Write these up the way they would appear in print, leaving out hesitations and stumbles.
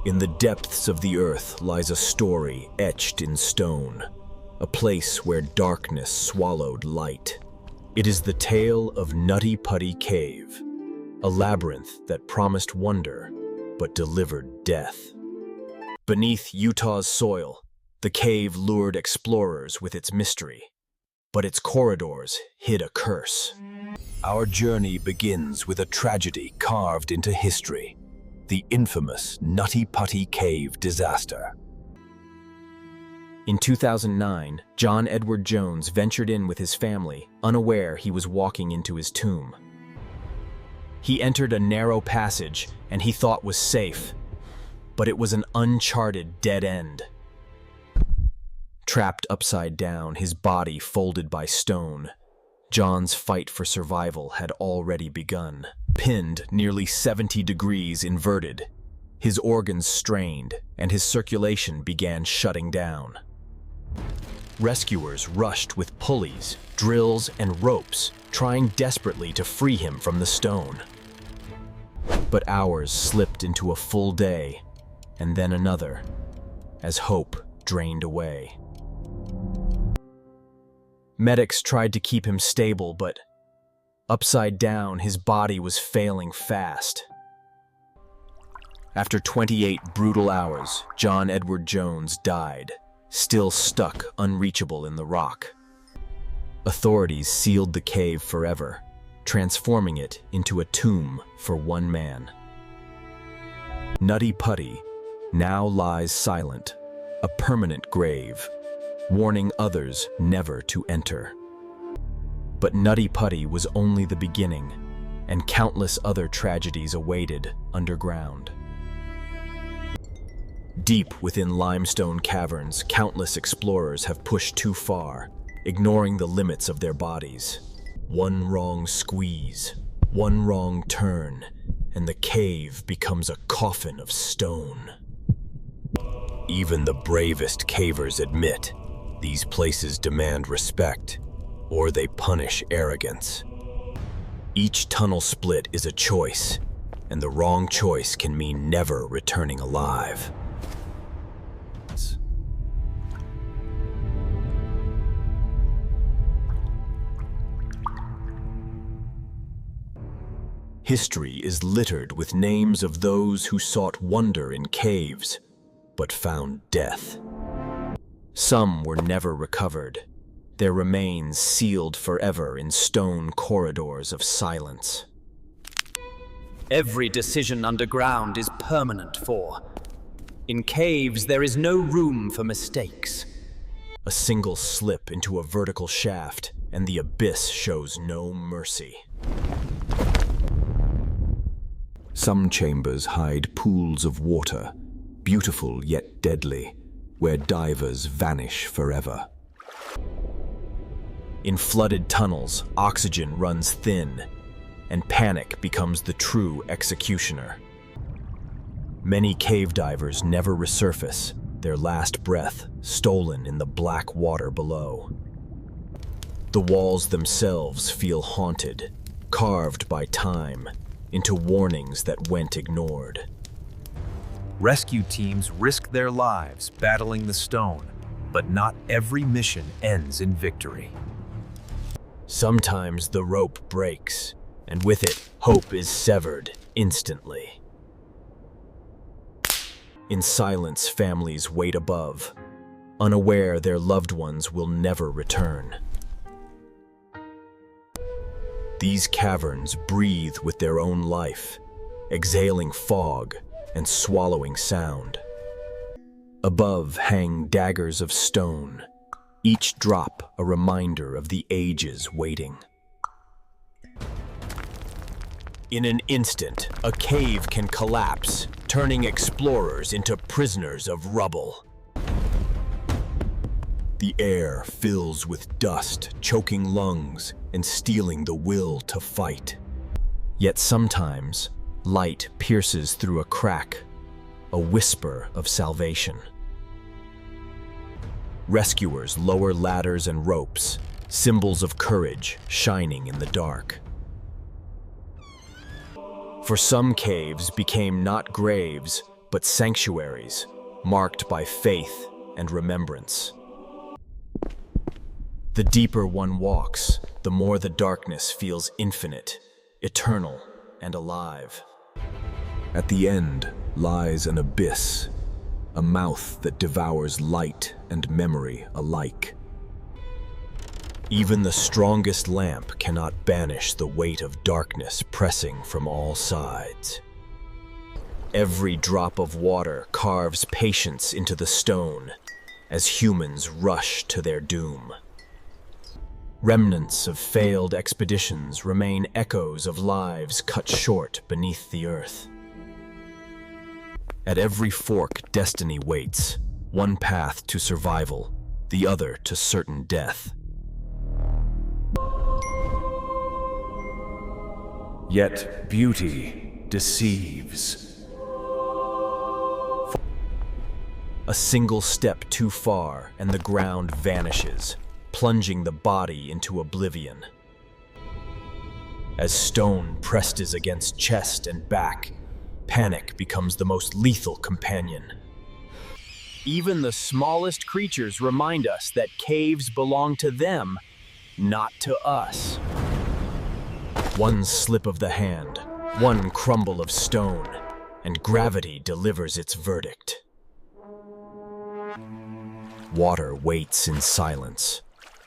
In the depths of the earth lies a story etched in stone, a place where darkness swallowed light. It is the tale of Nutty Putty Cave, a labyrinth that promised wonder but delivered death. Beneath Utah's soil, the cave lured explorers with its mystery, but its corridors hid a curse. Our journey begins with a tragedy carved into history, the infamous Nutty Putty Cave disaster. In 2009, John Edward Jones ventured in with his family, unaware he was walking into his tomb. He entered a narrow passage and he thought was safe, but it was an uncharted dead end. Trapped upside down, his body folded by stone, John's fight for survival had already begun. Pinned nearly 70 degrees inverted, his organs strained, and his circulation began shutting down. Rescuers rushed with pulleys, drills, and ropes, trying desperately to free him from the stone. But hours slipped into a full day, and then another, as hope drained away. Medics tried to keep him stable, but upside down, his body was failing fast. After 28 brutal hours, John Edward Jones died, still stuck unreachable in the rock. Authorities sealed the cave forever, transforming it into a tomb for one man. Nutty Putty now lies silent, a permanent grave, warning others never to enter. But Nutty Putty was only the beginning, and countless other tragedies awaited underground. Deep within limestone caverns, countless explorers have pushed too far, ignoring the limits of their bodies. One wrong squeeze, one wrong turn, and the cave becomes a coffin of stone. Even the bravest cavers admit these places demand respect, or they punish arrogance. Each tunnel split is a choice, and the wrong choice can mean never returning alive. History is littered with names of those who sought wonder in caves, but found death. Some were never recovered, their remains sealed forever in stone corridors of silence. Every decision underground is permanent, for in caves there is no room for mistakes. A single slip into a vertical shaft, and the abyss shows no mercy. Some chambers hide pools of water, beautiful yet deadly, where divers vanish forever. In flooded tunnels, oxygen runs thin, and panic becomes the true executioner. Many cave divers never resurface, their last breath stolen in the black water below. The walls themselves feel haunted, carved by time into warnings that went ignored. Rescue teams risk their lives battling the stone, but not every mission ends in victory. Sometimes the rope breaks, and with it, hope is severed instantly. In silence, families wait above, unaware their loved ones will never return. These caverns breathe with their own life, exhaling fog and swallowing sound. Above hang daggers of stone, each drop a reminder of the ages waiting. In an instant, a cave can collapse, turning explorers into prisoners of rubble. The air fills with dust, choking lungs and stealing the will to fight. Yet sometimes, light pierces through a crack, a whisper of salvation. Rescuers lower ladders and ropes, symbols of courage shining in the dark. For some caves became not graves, but sanctuaries marked by faith and remembrance. The deeper one walks, the more the darkness feels infinite, eternal, and alive. At the end lies an abyss, a mouth that devours light and memory alike. Even the strongest lamp cannot banish the weight of darkness pressing from all sides. Every drop of water carves patience into the stone as humans rush to their doom. Remnants of failed expeditions remain echoes of lives cut short beneath the earth. At every fork, destiny waits, one path to survival, the other to certain death. Yet beauty deceives. A single step too far and the ground vanishes, plunging the body into oblivion. As stone presses against chest and back, panic becomes the most lethal companion. Even the smallest creatures remind us that caves belong to them, not to us. One slip of the hand, one crumble of stone, and gravity delivers its verdict. Water waits in silence,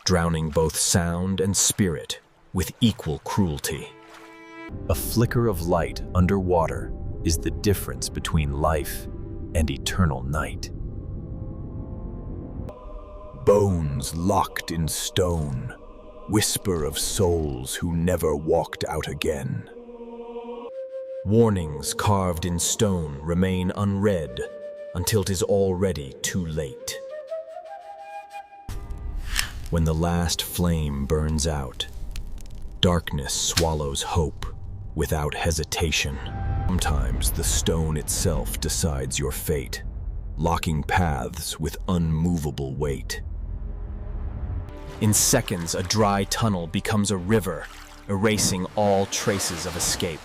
drowning both sound and spirit with equal cruelty. A flicker of light underwater is the difference between life and eternal night. Bones locked in stone, whisper of souls who never walked out again. Warnings carved in stone remain unread until 'tis already too late. When the last flame burns out, darkness swallows hope without hesitation. Sometimes the stone itself decides your fate, locking paths with unmovable weight. In seconds, a dry tunnel becomes a river, erasing all traces of escape.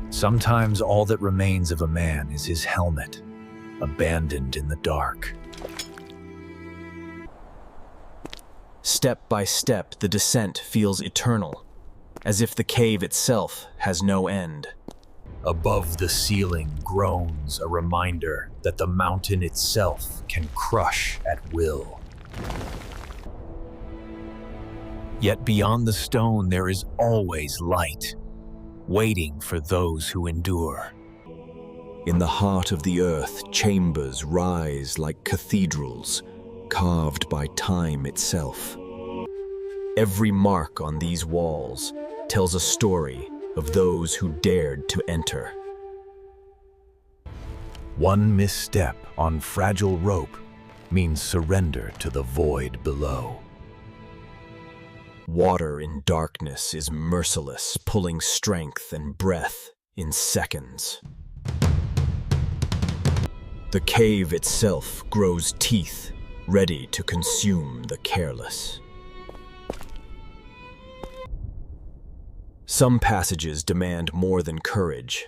Sometimes all that remains of a man is his helmet, abandoned in the dark. Step by step, the descent feels eternal, as if the cave itself has no end. Above the ceiling groans a reminder that the mountain itself can crush at will. Yet beyond the stone there is always light, waiting for those who endure. In the heart of the earth, chambers rise like cathedrals, carved by time itself. Every mark on these walls tells a story of those who dared to enter. One misstep on fragile rope means surrender to the void below. Water in darkness is merciless, pulling strength and breath in seconds. The cave itself grows teeth, ready to consume the careless. Some passages demand more than courage,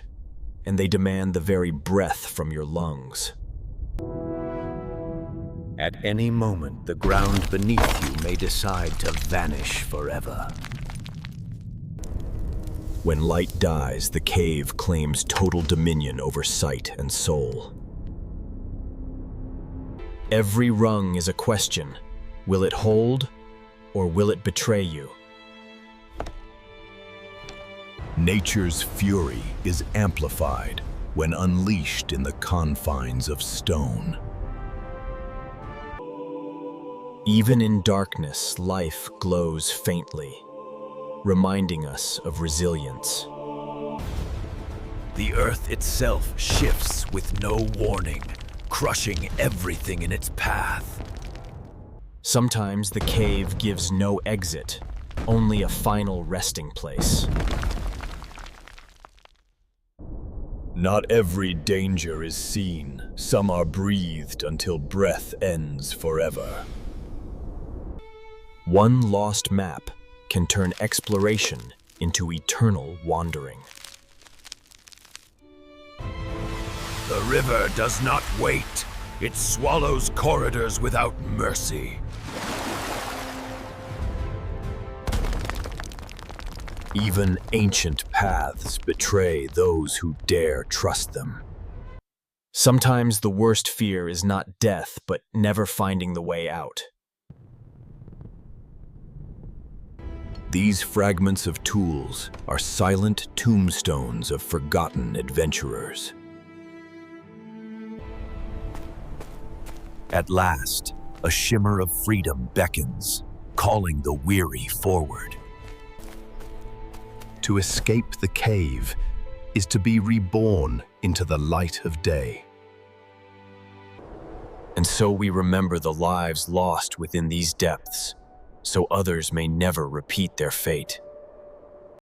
and they demand the very breath from your lungs. At any moment, the ground beneath you may decide to vanish forever. When light dies, the cave claims total dominion over sight and soul. Every rung is a question. Will it hold, or will it betray you? Nature's fury is amplified when unleashed in the confines of stone. Even in darkness, life glows faintly, reminding us of resilience. The earth itself shifts with no warning, crushing everything in its path. Sometimes the cave gives no exit, only a final resting place. Not every danger is seen. Some are breathed until breath ends forever. One lost map can turn exploration into eternal wandering. The river does not wait. It swallows corridors without mercy. Even ancient paths betray those who dare trust them. Sometimes the worst fear is not death, but never finding the way out. These fragments of tools are silent tombstones of forgotten adventurers. At last, a shimmer of freedom beckons, calling the weary forward. To escape the cave is to be reborn into the light of day. And so we remember the lives lost within these depths, so others may never repeat their fate.